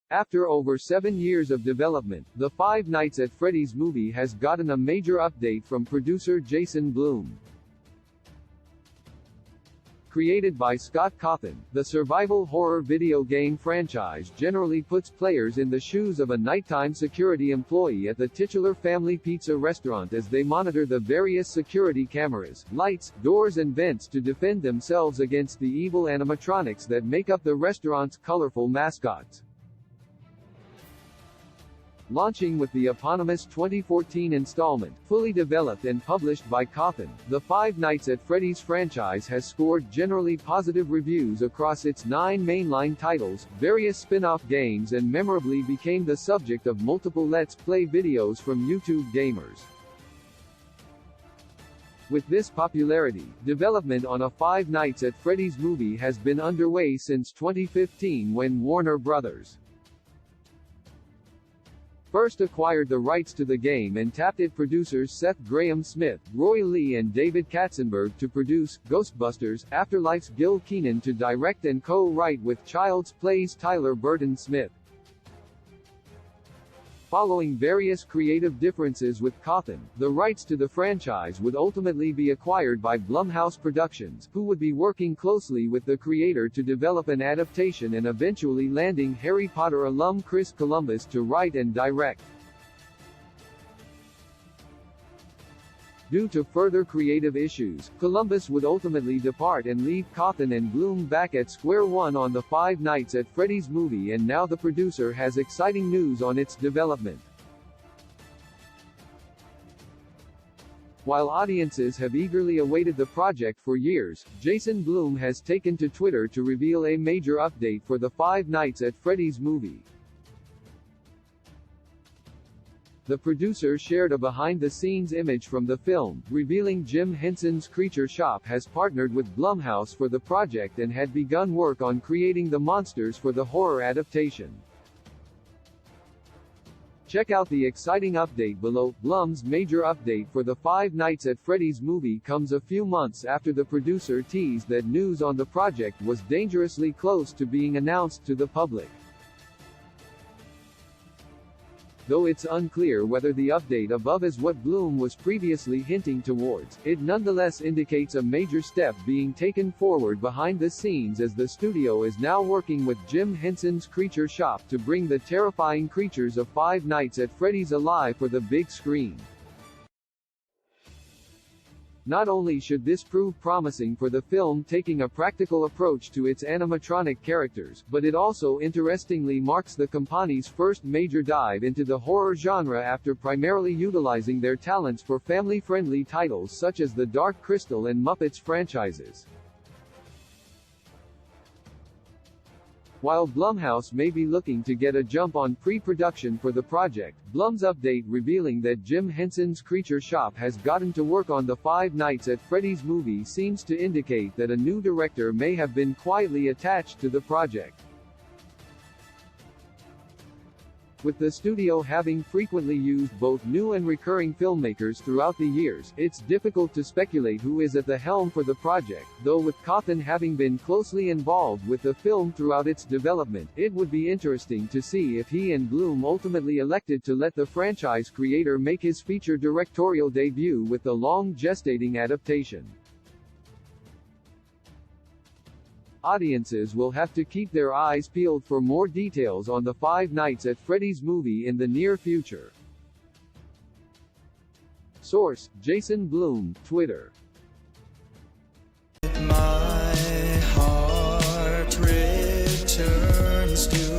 After over 7 years of development, the Five Nights at Freddy's movie has gotten a major update from producer Jason Blum. Created by Scott Cawthon, the survival horror video game franchise generally puts players in the shoes of a nighttime security employee at the titular Family Pizza restaurant as they monitor the various security cameras, lights, doors and vents to defend themselves against the evil animatronics that make up the restaurant's colorful mascots. Launching with the eponymous 2014 installment, fully developed and published by Cawthon, the Five Nights at Freddy's franchise has scored generally positive reviews across its 9 mainline titles, various spin-off games and memorably became the subject of multiple Let's Play videos from YouTube gamers. With this popularity, development on a Five Nights at Freddy's movie has been underway since 2015 when Warner Bros. First acquired the rights to the game and tapped it producers Seth Grahame-Smith, Roy Lee and David Katzenberg to produce Ghostbusters, Afterlife's Gil Kenan to direct and co-write with Child's Play's Tyler Burton Smith. Following various creative differences with Cawthon, the rights to the franchise would ultimately be acquired by Blumhouse Productions, who would be working closely with the creator to develop an adaptation and eventually landing Harry Potter alum Chris Columbus to write and direct. Due to further creative issues, Columbus would ultimately depart and leave Cawthon and Blum back at square one on the Five Nights at Freddy's movie, and now the producer has exciting news on its development. While audiences have eagerly awaited the project for years, Jason Blum has taken to Twitter to reveal a major update for the Five Nights at Freddy's movie. The producer shared a behind-the-scenes image from the film, revealing Jim Henson's Creature Shop has partnered with Blumhouse for the project and had begun work on creating the monsters for the horror adaptation. Check out the exciting update below. Blum's major update for the Five Nights at Freddy's movie comes a few months after the producer teased that news on the project was dangerously close to being announced to the public. Though it's unclear whether the update above is what Blum was previously hinting towards, it nonetheless indicates a major step being taken forward behind the scenes as the studio is now working with Jim Henson's Creature Shop to bring the terrifying creatures of Five Nights at Freddy's alive for the big screen. Not only should this prove promising for the film taking a practical approach to its animatronic characters, but it also interestingly marks the company's first major dive into the horror genre after primarily utilizing their talents for family-friendly titles such as the Dark Crystal and Muppets franchises. While Blumhouse may be looking to get a jump on pre-production for the project, Blum's update revealing that Jim Henson's Creature Shop has gotten to work on the Five Nights at Freddy's movie seems to indicate that a new director may have been quietly attached to the project. With the studio having frequently used both new and recurring filmmakers throughout the years, it's difficult to speculate who is at the helm for the project, though with Cawthon having been closely involved with the film throughout its development, it would be interesting to see if he and Blum ultimately elected to let the franchise creator make his feature directorial debut with the long-gestating adaptation. Audiences will have to keep their eyes peeled for more details on the Five Nights at Freddy's movie in the near future. Source: Jason Blum, Twitter. My heart returns to you.